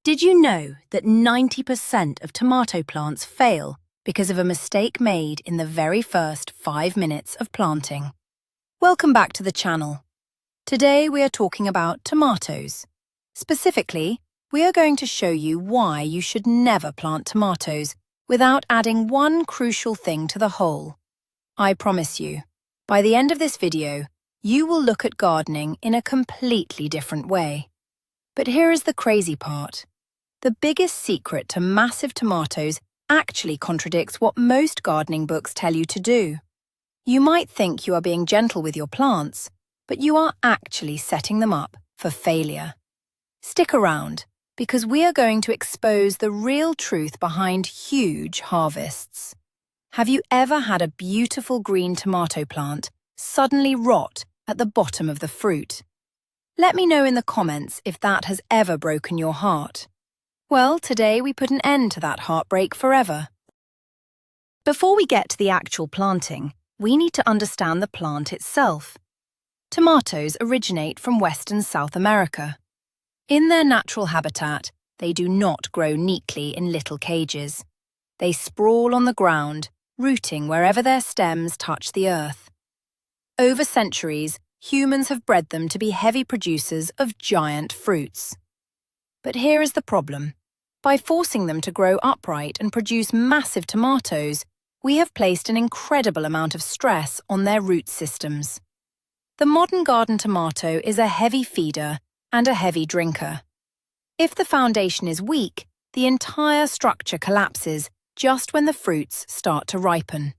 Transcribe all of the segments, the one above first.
Did you know that 90% of tomato plants fail because of a mistake made in the very first 5 minutes of planting? Welcome back to the channel. Today we are talking about tomatoes. Specifically, we are going to show you why you should never plant tomatoes without adding one crucial thing to the whole. I promise you, by the end of this video, you will look at gardening in a completely different way. But here is the crazy part. The biggest secret to massive tomatoes actually contradicts what most gardening books tell you to do. You might think you are being gentle with your plants, but you are actually setting them up for failure. Stick around, because we are going to expose the real truth behind huge harvests. Have you ever had a beautiful green tomato plant suddenly rot at the bottom of the fruit? Let me know in the comments if that has ever broken your heart. Well, today we put an end to that heartbreak forever. Before we get to the actual planting, we need to understand the plant itself. Tomatoes originate from West and South America. In their natural habitat, they do not grow neatly in little cages. They sprawl on the ground, rooting wherever their stems touch the earth. Over centuries, humans have bred them to be heavy producers of giant fruits. But here is the problem. By forcing them to grow upright and produce massive tomatoes, we have placed an incredible amount of stress on their root systems. The modern garden tomato is a heavy feeder and a heavy drinker. If the foundation is weak, the entire structure collapses just when the fruits start to ripen.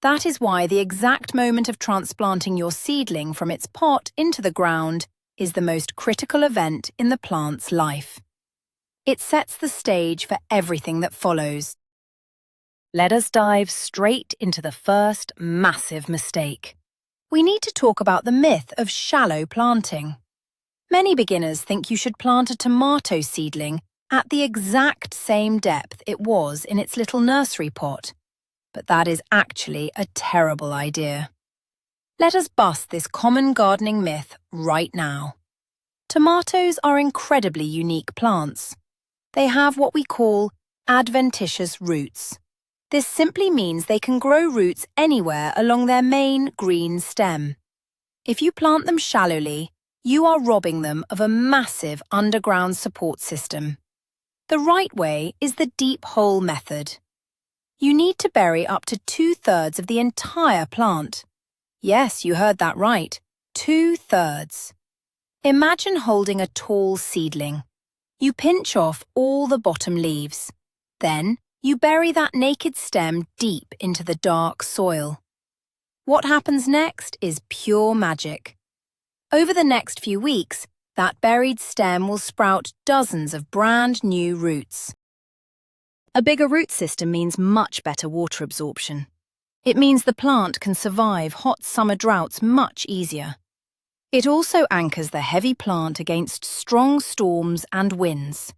That is why the exact moment of transplanting your seedling from its pot into the ground is the most critical event in the plant's life. It sets the stage for everything that follows. Let us dive straight into the first massive mistake. We need to talk about the myth of shallow planting. Many beginners think you should plant a tomato seedling at the exact same depth it was in its little nursery pot, but that is actually a terrible idea. Let us bust this common gardening myth right now. Tomatoes are incredibly unique plants. They have what we call adventitious roots. This simply means they can grow roots anywhere along their main green stem. If you plant them shallowly, you are robbing them of a massive underground support system. The right way is the deep hole method. You need to bury up to 2/3 of the entire plant. Yes, you heard that right, 2/3. Imagine holding a tall seedling. You pinch off all the bottom leaves. Then, you bury that naked stem deep into the dark soil. What happens next is pure magic. Over the next few weeks, that buried stem will sprout dozens of brand new roots. A bigger root system means much better water absorption. It means the plant can survive hot summer droughts much easier. It also anchors the heavy plant against strong storms and winds.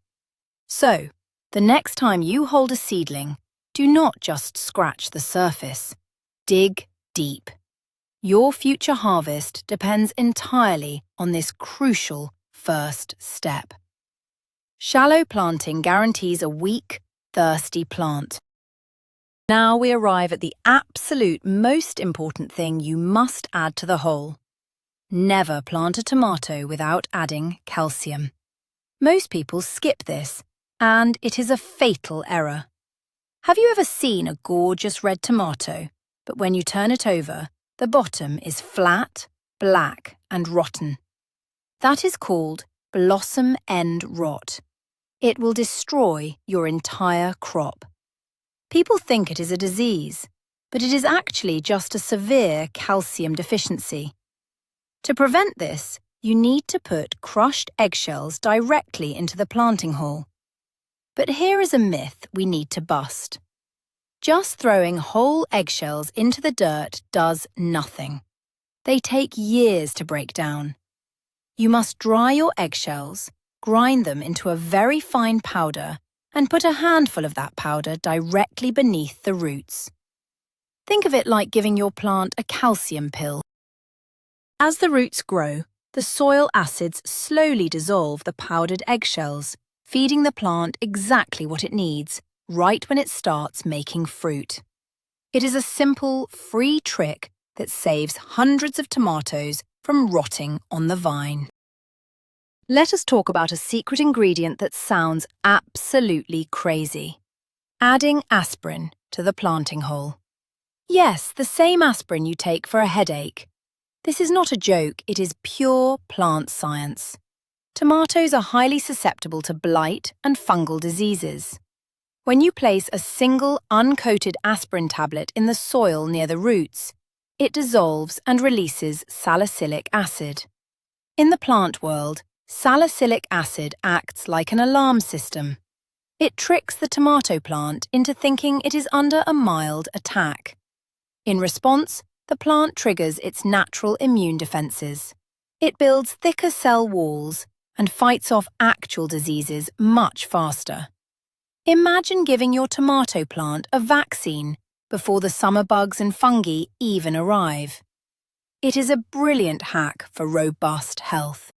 So, the next time you hold a seedling, do not just scratch the surface. Dig deep. Your future harvest depends entirely on this crucial first step. Shallow planting guarantees a weak, thirsty plant. Now we arrive at the absolute most important thing you must add to the whole. Never plant a tomato without adding calcium. Most people skip this, and it is a fatal error. Have you ever seen a gorgeous red tomato, but when you turn it over, the bottom is flat, black, and rotten? That is called blossom end rot. It will destroy your entire crop. People think it is a disease, but it is actually just a severe calcium deficiency. To prevent this, you need to put crushed eggshells directly into the planting hole. But here is a myth we need to bust. Just throwing whole eggshells into the dirt does nothing. They take years to break down. You must dry your eggshells, grind them into a very fine powder, and put a handful of that powder directly beneath the roots. Think of it like giving your plant a calcium pill. As the roots grow, the soil acids slowly dissolve the powdered eggshells, feeding the plant exactly what it needs right when it starts making fruit. It is a simple, free trick that saves hundreds of tomatoes from rotting on the vine. Let us talk about a secret ingredient that sounds absolutely crazy. Adding aspirin to the planting hole. Yes, the same aspirin you take for a headache. This is not a joke, it is pure plant science. Tomatoes are highly susceptible to blight and fungal diseases. When you place a single uncoated aspirin tablet in the soil near the roots, it dissolves and releases salicylic acid. In the plant world, salicylic acid acts like an alarm system. It tricks the tomato plant into thinking it is under a mild attack. In response, the plant triggers its natural immune defenses. It builds thicker cell walls and fights off actual diseases much faster. Imagine giving your tomato plant a vaccine before the summer bugs and fungi even arrive. It is a brilliant hack for robust health.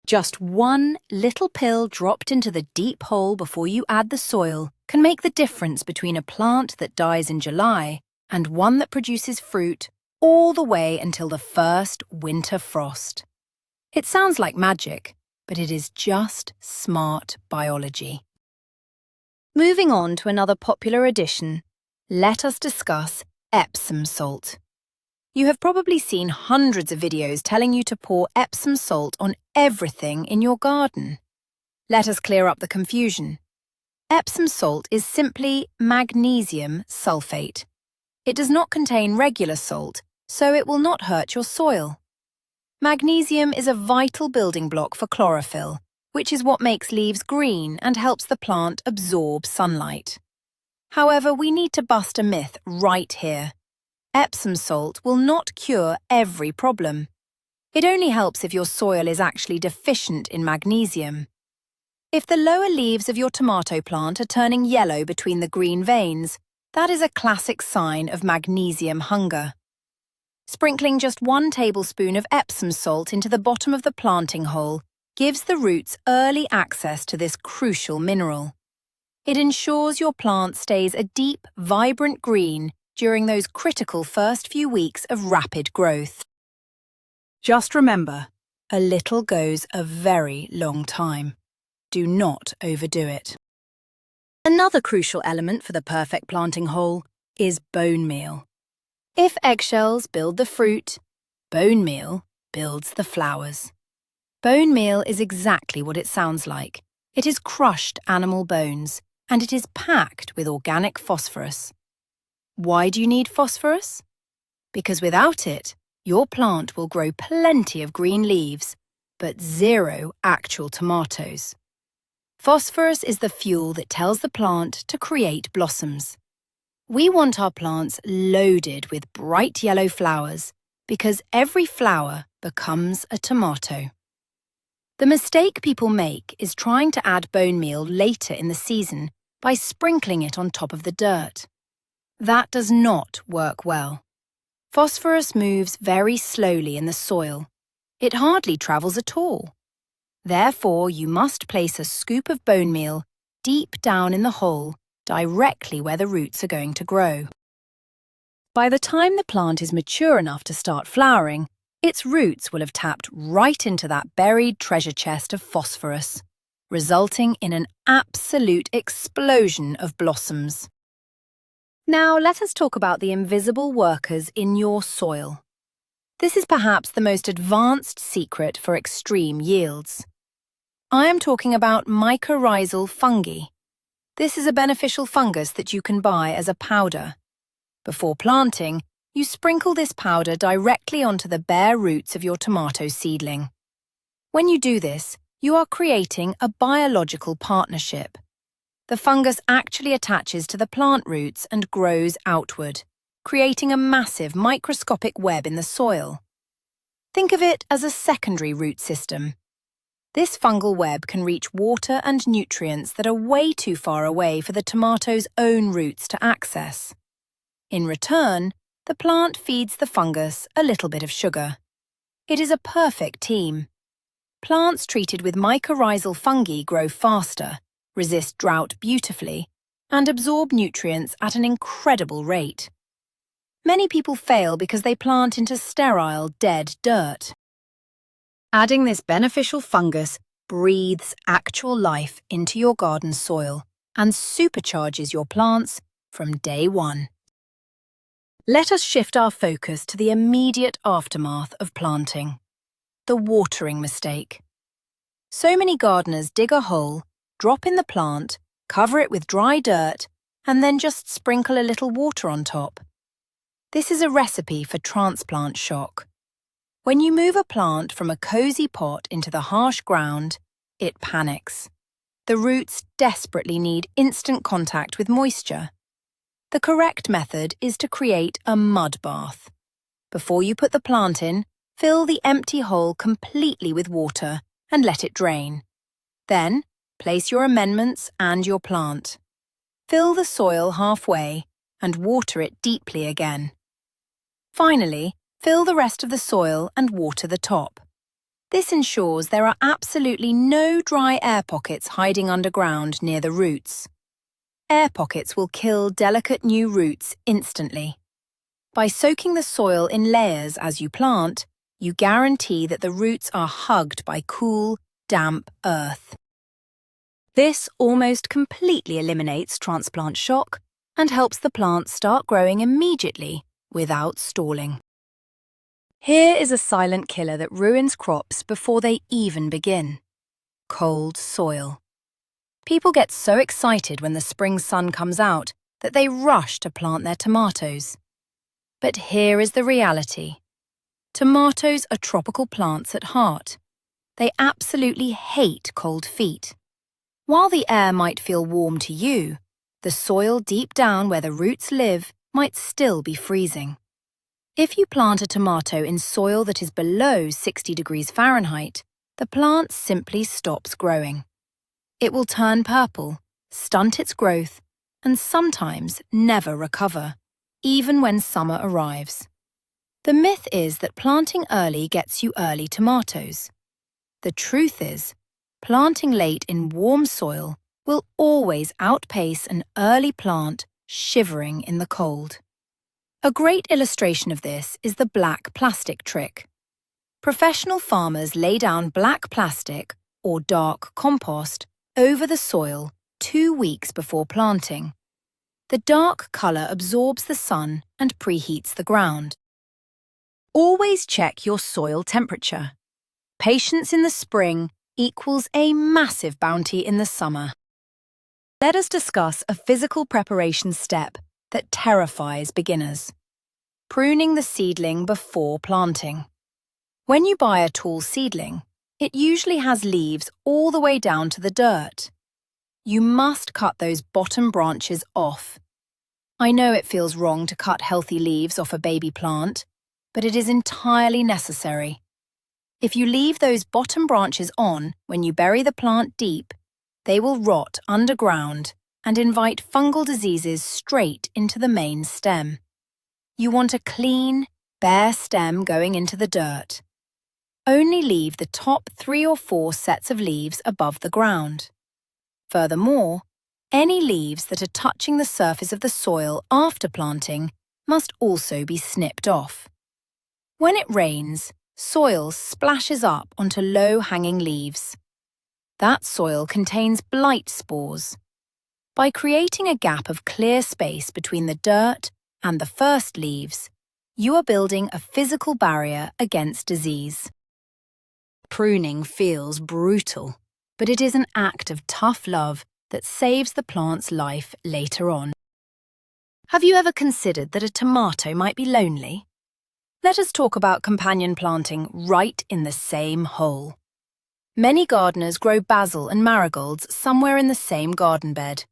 Just one little pill dropped into the deep hole before you add the soil can make the difference between a plant that dies in July and one that produces fruit all the way until the first winter frost. It sounds like magic, but it is just smart biology. Moving on to another popular addition, let us discuss Epsom salt. You have probably seen hundreds of videos telling you to pour Epsom salt on everything in your garden. Let us clear up the confusion. Epsom salt is simply magnesium sulfate. It does not contain regular salt, so it will not hurt your soil. Magnesium is a vital building block for chlorophyll, which is what makes leaves green and helps the plant absorb sunlight. However, we need to bust a myth right here. Epsom salt will not cure every problem. It only helps if your soil is actually deficient in magnesium. If the lower leaves of your tomato plant are turning yellow between the green veins, that is a classic sign of magnesium hunger. Sprinkling just 1 tablespoon of Epsom salt into the bottom of the planting hole gives the roots early access to this crucial mineral. It ensures your plant stays a deep, vibrant green during those critical first few weeks of rapid growth. Just remember, a little goes a very long time. Do not overdo it. Another crucial element for the perfect planting hole is bone meal. If eggshells build the fruit, bone meal builds the flowers. Bone meal is exactly what it sounds like. It is crushed animal bones, and it is packed with organic phosphorus. Why do you need phosphorus? Because without it, your plant will grow plenty of green leaves, but 0 actual tomatoes. Phosphorus is the fuel that tells the plant to create blossoms. We want our plants loaded with bright yellow flowers because every flower becomes a tomato. The mistake people make is trying to add bone meal later in the season by sprinkling it on top of the dirt. That does not work well. Phosphorus moves very slowly in the soil. It hardly travels at all. Therefore, you must place a scoop of bone meal deep down in the hole, directly where the roots are going to grow. By the time the plant is mature enough to start flowering, its roots will have tapped right into that buried treasure chest of phosphorus, resulting in an absolute explosion of blossoms. Now let us talk about the invisible workers in your soil. This is perhaps the most advanced secret for extreme yields. I am talking about mycorrhizal fungi. This is a beneficial fungus that you can buy as a powder. Before planting, you sprinkle this powder directly onto the bare roots of your tomato seedling. When you do this, you are creating a biological partnership. The fungus actually attaches to the plant roots and grows outward, creating a massive microscopic web in the soil. Think of it as a secondary root system. This fungal web can reach water and nutrients that are way too far away for the tomato's own roots to access. In return, the plant feeds the fungus a little bit of sugar. It is a perfect team. Plants treated with mycorrhizal fungi grow faster, resist drought beautifully, and absorb nutrients at an incredible rate. Many people fail because they plant into sterile, dead dirt. Adding this beneficial fungus breathes actual life into your garden soil and supercharges your plants from day one. Let us shift our focus to the immediate aftermath of planting: the watering mistake. So many gardeners dig a hole, drop in the plant, cover it with dry dirt, and then just sprinkle a little water on top. This is a recipe for transplant shock. When you move a plant from a cozy pot into the harsh ground, it panics. The roots desperately need instant contact with moisture. The correct method is to create a mud bath. Before you put the plant in, fill the empty hole completely with water and let it drain. Then, place your amendments and your plant. Fill the soil halfway and water it deeply again. Finally, fill the rest of the soil and water the top. This ensures there are absolutely no dry air pockets hiding underground near the roots. Air pockets will kill delicate new roots instantly. By soaking the soil in layers as you plant, you guarantee that the roots are hugged by cool, damp earth. This almost completely eliminates transplant shock and helps the plant start growing immediately without stalling. Here is a silent killer that ruins crops before they even begin: cold soil. People get so excited when the spring sun comes out that they rush to plant their tomatoes. But here is the reality. Tomatoes are tropical plants at heart. They absolutely hate cold feet. While the air might feel warm to you, the soil deep down where the roots live might still be freezing. If you plant a tomato in soil that is below 60 degrees Fahrenheit, the plant simply stops growing. It will turn purple, stunt its growth, and sometimes never recover, even when summer arrives. The myth is that planting early gets you early tomatoes. The truth is, planting late in warm soil will always outpace an early plant shivering in the cold. A great illustration of this is the black plastic trick. Professional farmers lay down black plastic, or dark compost, over the soil 2 weeks before planting. The dark colour absorbs the sun and preheats the ground. Always check your soil temperature. Patience in the spring equals a massive bounty in the summer. Let us discuss a physical preparation step that terrifies beginners: pruning the seedling before planting. When you buy a tall seedling, it usually has leaves all the way down to the dirt. You must cut those bottom branches off. I know it feels wrong to cut healthy leaves off a baby plant, but it is entirely necessary. If you leave those bottom branches on when you bury the plant deep, they will rot underground and invite fungal diseases straight into the main stem. You want a clean, bare stem going into the dirt. Only leave the top 3 or 4 sets of leaves above the ground. Furthermore, any leaves that are touching the surface of the soil after planting must also be snipped off. When it rains, soil splashes up onto low-hanging leaves. That soil contains blight spores. By creating a gap of clear space between the dirt and the first leaves, you are building a physical barrier against disease. Pruning feels brutal, but it is an act of tough love that saves the plant's life later on. Have you ever considered that a tomato might be lonely? Let us talk about companion planting right in the same hole. Many gardeners grow basil and marigolds somewhere in the same garden bed,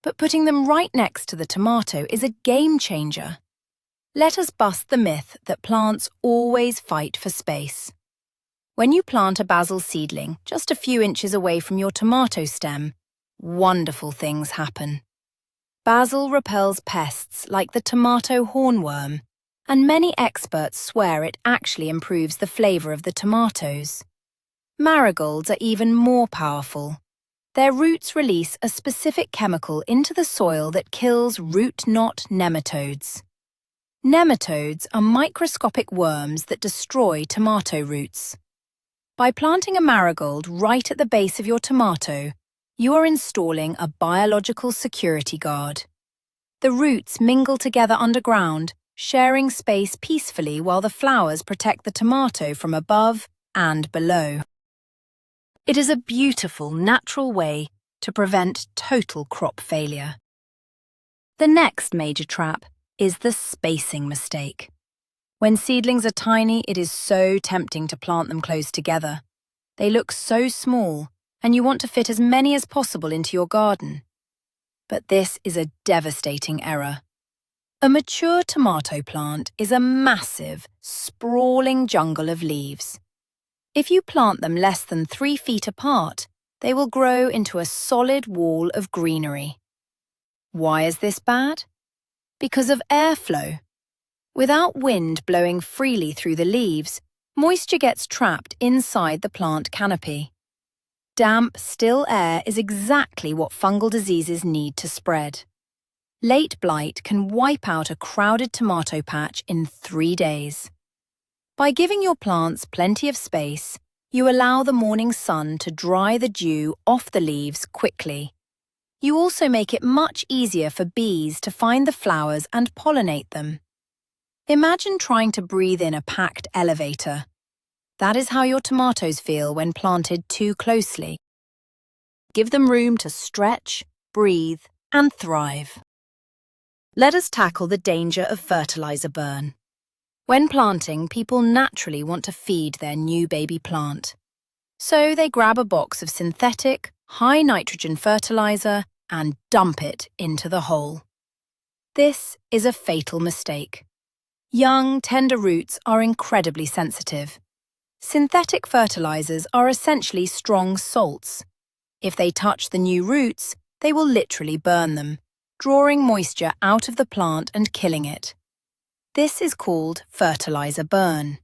but putting them right next to the tomato is a game changer. Let us bust the myth that plants always fight for space. When you plant a basil seedling just a few inches away from your tomato stem, wonderful things happen. Basil repels pests like the tomato hornworm, and many experts swear it actually improves the flavour of the tomatoes. Marigolds are even more powerful. Their roots release a specific chemical into the soil that kills root knot nematodes. Nematodes are microscopic worms that destroy tomato roots. By planting a marigold right at the base of your tomato, you are installing a biological security guard. The roots mingle together underground, sharing space peacefully while the flowers protect the tomato from above and below. It is a beautiful, natural way to prevent total crop failure. The next major trap is the spacing mistake. When seedlings are tiny, it is so tempting to plant them close together. They look so small, and you want to fit as many as possible into your garden. But this is a devastating error. A mature tomato plant is a massive, sprawling jungle of leaves. If you plant them less than 3 feet apart, they will grow into a solid wall of greenery. Why is this bad? Because of airflow. Without wind blowing freely through the leaves, moisture gets trapped inside the plant canopy. Damp, still air is exactly what fungal diseases need to spread. Late blight can wipe out a crowded tomato patch in 3 days. By giving your plants plenty of space, you allow the morning sun to dry the dew off the leaves quickly. You also make it much easier for bees to find the flowers and pollinate them. Imagine trying to breathe in a packed elevator. That is how your tomatoes feel when planted too closely. Give them room to stretch, breathe, and thrive. Let us tackle the danger of fertilizer burn. When planting, people naturally want to feed their new baby plant. So they grab a box of synthetic, high-nitrogen fertilizer and dump it into the hole. This is a fatal mistake. Young, tender roots are incredibly sensitive. Synthetic fertilizers are essentially strong salts. If they touch the new roots, they will literally burn them, drawing moisture out of the plant and killing it. This is called fertilizer burn.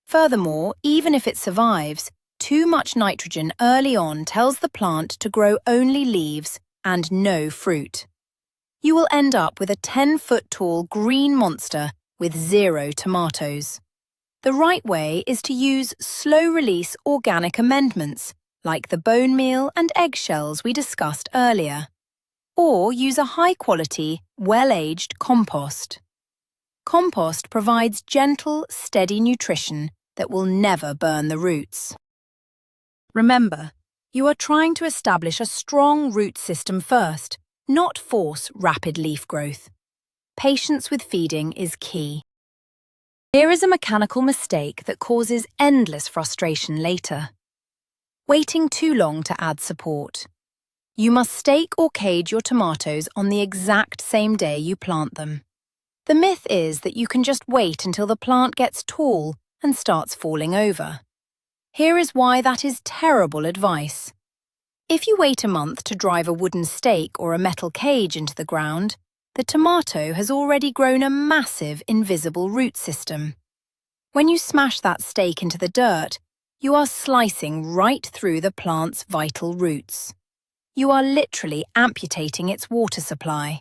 Furthermore, even if it survives, too much nitrogen early on tells the plant to grow only leaves and no fruit. You will end up with a 10-foot-tall green monster with 0 tomatoes. The right way is to use slow-release organic amendments, like the bone meal and eggshells we discussed earlier. Or use a high-quality, well-aged compost. Compost provides gentle, steady nutrition that will never burn the roots. Remember, you are trying to establish a strong root system first, not force rapid leaf growth. Patience with feeding is key. Here is a mechanical mistake that causes endless frustration later. Waiting too long to add support. You must stake or cage your tomatoes on the exact same day you plant them. The myth is that you can just wait until the plant gets tall and starts falling over. Here is why that is terrible advice. If you wait a month to drive a wooden stake or a metal cage into the ground, the tomato has already grown a massive invisible root system. When you smash that stake into the dirt, you are slicing right through the plant's vital roots. You are literally amputating its water supply.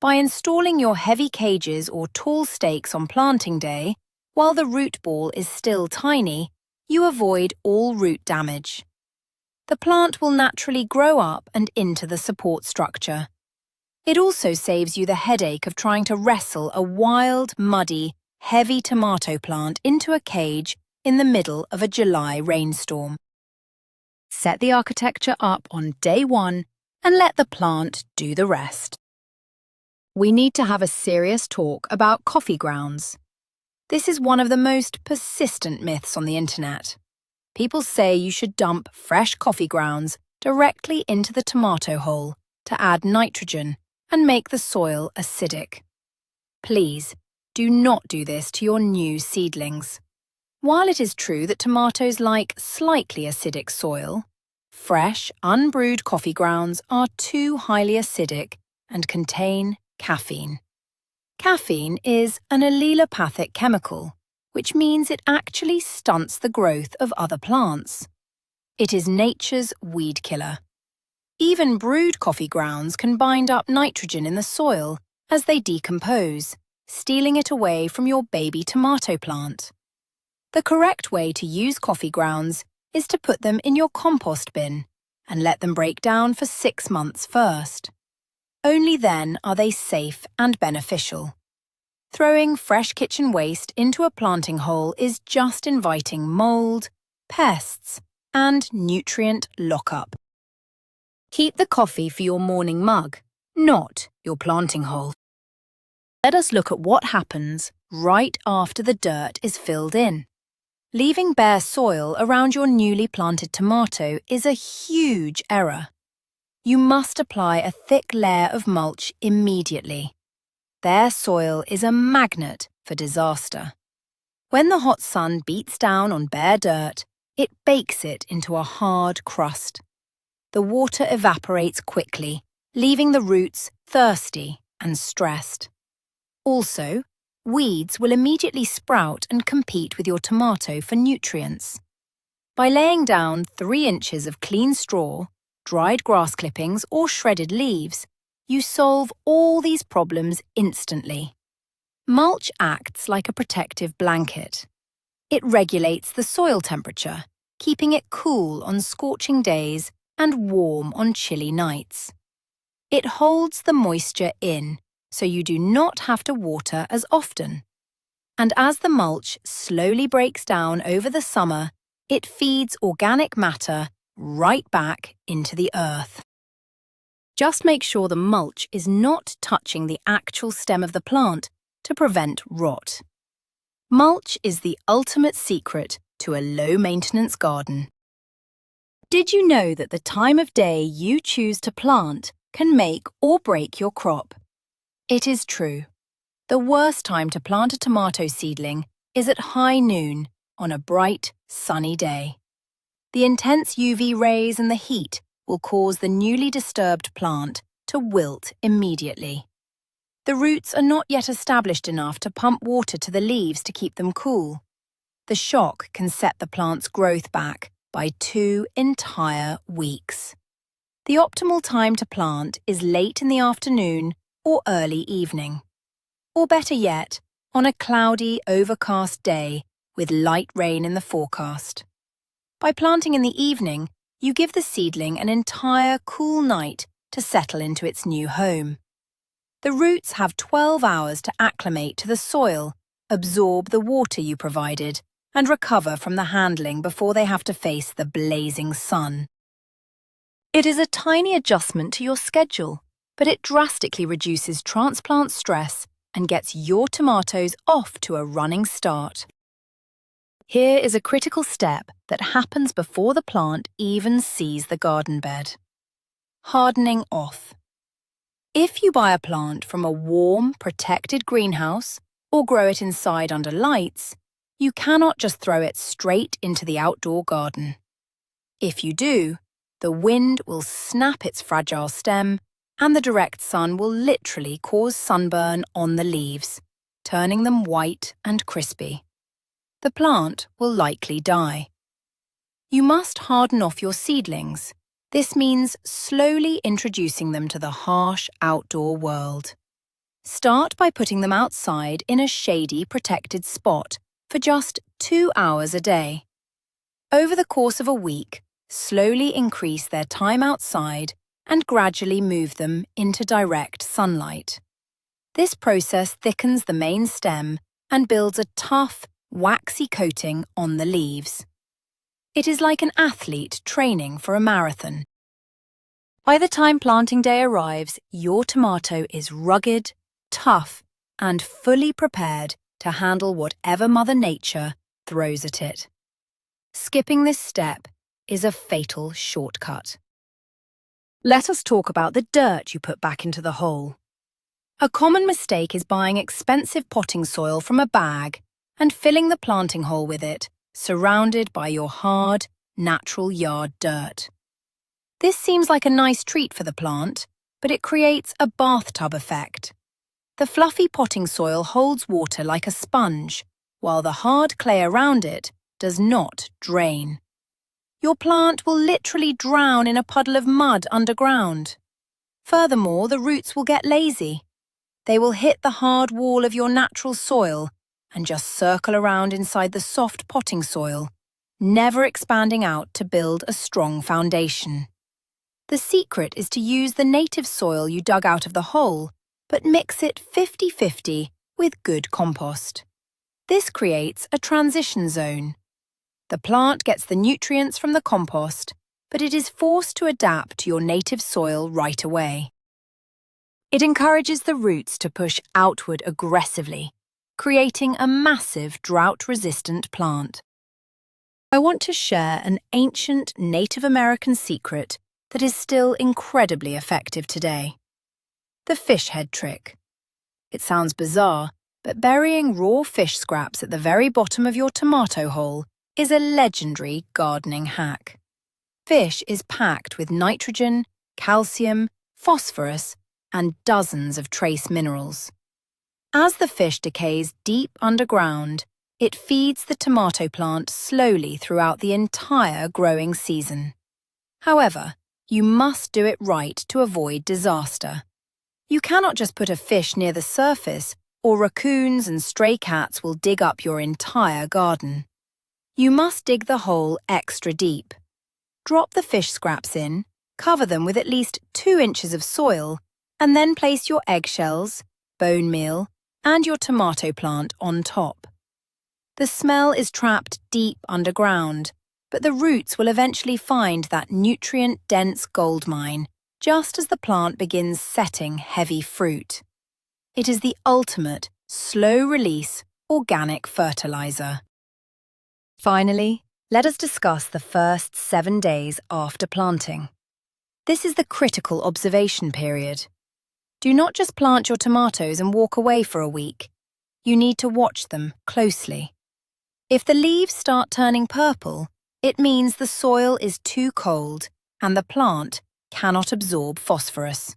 By installing your heavy cages or tall stakes on planting day, while the root ball is still tiny, you avoid all root damage. The plant will naturally grow up and into the support structure. It also saves you the headache of trying to wrestle a wild, muddy, heavy tomato plant into a cage in the middle of a July rainstorm. Set the architecture up on day 1 and let the plant do the rest. We need to have a serious talk about coffee grounds. This is one of the most persistent myths on the internet. People say you should dump fresh coffee grounds directly into the tomato hole to add nitrogen and make the soil acidic. Please, do not do this to your new seedlings. While it is true that tomatoes like slightly acidic soil, fresh, unbrewed coffee grounds are too highly acidic and contain caffeine. Caffeine is an allelopathic chemical, which means it actually stunts the growth of other plants. It is nature's weed killer. Even brewed coffee grounds can bind up nitrogen in the soil as they decompose, stealing it away from your baby tomato plant. The correct way to use coffee grounds is to put them in your compost bin and let them break down for 6 months first. Only then are they safe and beneficial. Throwing fresh kitchen waste into a planting hole is just inviting mold, pests, and nutrient lockup. Keep the coffee for your morning mug, not your planting hole. Let us look at what happens right after the dirt is filled in. Leaving bare soil around your newly planted tomato is a huge error. You must apply a thick layer of mulch immediately. Their soil is a magnet for disaster. When the hot sun beats down on bare dirt, it bakes it into a hard crust. The water evaporates quickly, leaving the roots thirsty and stressed. Also, weeds will immediately sprout and compete with your tomato for nutrients. By laying down 3 inches of clean straw, dried grass clippings or shredded leaves, you solve all these problems instantly. Mulch acts like a protective blanket. It regulates the soil temperature, keeping it cool on scorching days and warm on chilly nights. It holds the moisture in, so you do not have to water as often. And as the mulch slowly breaks down over the summer, it feeds organic matter right back into the earth. Just make sure the mulch is not touching the actual stem of the plant to prevent rot. Mulch is the ultimate secret to a low-maintenance garden. Did you know that the time of day you choose to plant can make or break your crop? It is true. The worst time to plant a tomato seedling is at high noon on a bright, sunny day. The intense UV rays and the heat will cause the newly disturbed plant to wilt immediately. The roots are not yet established enough to pump water to the leaves to keep them cool. The shock can set the plant's growth back by 2 entire weeks. The optimal time to plant is late in the afternoon or early evening. Or better yet, on a cloudy, overcast day with light rain in the forecast. By planting in the evening, you give the seedling an entire cool night to settle into its new home. The roots have 12 hours to acclimate to the soil, absorb the water you provided, and recover from the handling before they have to face the blazing sun. It is a tiny adjustment to your schedule, but it drastically reduces transplant stress and gets your tomatoes off to a running start. Here is a critical step that happens before the plant even sees the garden bed. Hardening off. If you buy a plant from a warm, protected greenhouse or grow it inside under lights, you cannot just throw it straight into the outdoor garden. If you do, the wind will snap its fragile stem and the direct sun will literally cause sunburn on the leaves, turning them white and crispy. The plant will likely die. You must harden off your seedlings. This means slowly introducing them to the harsh outdoor world. Start by putting them outside in a shady, protected spot for just 2 hours a day. Over the course of a week, slowly increase their time outside and gradually move them into direct sunlight. This process thickens the main stem and builds a tough, waxy coating on the leaves. It is like an athlete training for a marathon. By the time planting day arrives, your tomato is rugged, tough, and fully prepared to handle whatever Mother Nature throws at it. Skipping this step is a fatal shortcut. Let us talk about the dirt you put back into the hole. A common mistake is buying expensive potting soil from a bag and filling the planting hole with it, surrounded by your hard, natural yard dirt. This seems like a nice treat for the plant, but it creates a bathtub effect. The fluffy potting soil holds water like a sponge, while the hard clay around it does not drain. Your plant will literally drown in a puddle of mud underground. Furthermore, the roots will get lazy. They will hit the hard wall of your natural soil and just circle around inside the soft potting soil, never expanding out to build a strong foundation. The secret is to use the native soil you dug out of the hole, but mix it 50-50 with good compost. This creates a transition zone. The plant gets the nutrients from the compost, but it is forced to adapt to your native soil right away. It encourages the roots to push outward aggressively, creating a massive drought-resistant plant. I want to share an ancient Native American secret that is still incredibly effective today. The fish head trick. It sounds bizarre, but burying raw fish scraps at the very bottom of your tomato hole is a legendary gardening hack. Fish is packed with nitrogen, calcium, phosphorus, and dozens of trace minerals. As the fish decays deep underground, it feeds the tomato plant slowly throughout the entire growing season. However, you must do it right to avoid disaster. You cannot just put a fish near the surface, or raccoons and stray cats will dig up your entire garden. You must dig the hole extra deep. Drop the fish scraps in, cover them with at least 2 inches of soil, and then place your eggshells, bone meal, and your tomato plant on top. The smell is trapped deep underground, but the roots will eventually find that nutrient-dense goldmine just as the plant begins setting heavy fruit. It is the ultimate, slow-release, organic fertilizer. Finally, let us discuss the first 7 days after planting. This is the critical observation period. Do not just plant your tomatoes and walk away for a week. You need to watch them closely. If the leaves start turning purple, it means the soil is too cold and the plant cannot absorb phosphorus.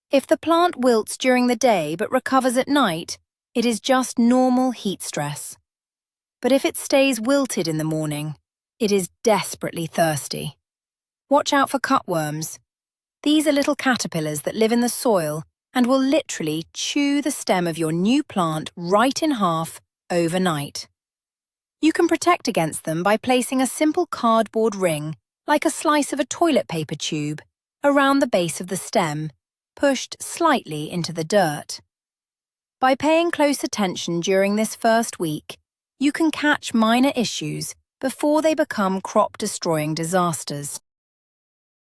If the plant wilts during the day but recovers at night, it is just normal heat stress. But if it stays wilted in the morning, it is desperately thirsty. Watch out for cutworms. These are little caterpillars that live in the soil and will literally chew the stem of your new plant right in half overnight. You can protect against them by placing a simple cardboard ring, like a slice of a toilet paper tube, around the base of the stem, pushed slightly into the dirt. By paying close attention during this first week, you can catch minor issues before they become crop-destroying disasters.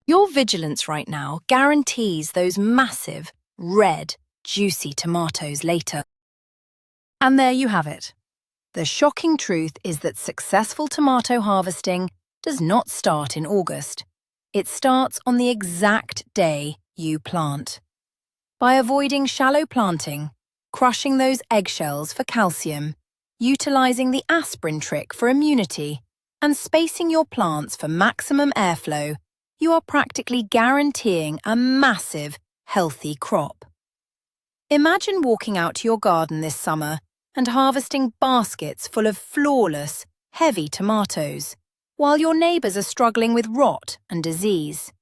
Your vigilance right now guarantees those massive, red, juicy tomatoes later. And there you have it. The shocking truth is that successful tomato harvesting does not start in August. It starts on the exact day you plant. By avoiding shallow planting, crushing those eggshells for calcium, utilizing the aspirin trick for immunity, and spacing your plants for maximum airflow, you are practically guaranteeing a massive, healthy crop. Imagine walking out to your garden this summer and harvesting baskets full of flawless, heavy tomatoes, while your neighbors are struggling with rot and disease.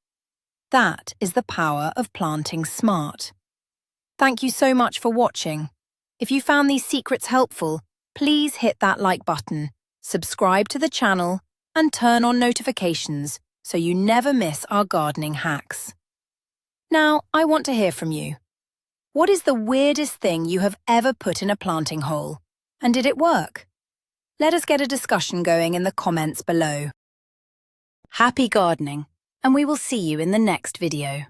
That is the power of planting smart. Thank you so much for watching. If you found these secrets helpful, please hit that like button, subscribe to the channel, and turn on notifications so you never miss our gardening hacks. Now, I want to hear from you. What is the weirdest thing you have ever put in a planting hole? And did it work? Let us get a discussion going in the comments below. Happy gardening, and we will see you in the next video.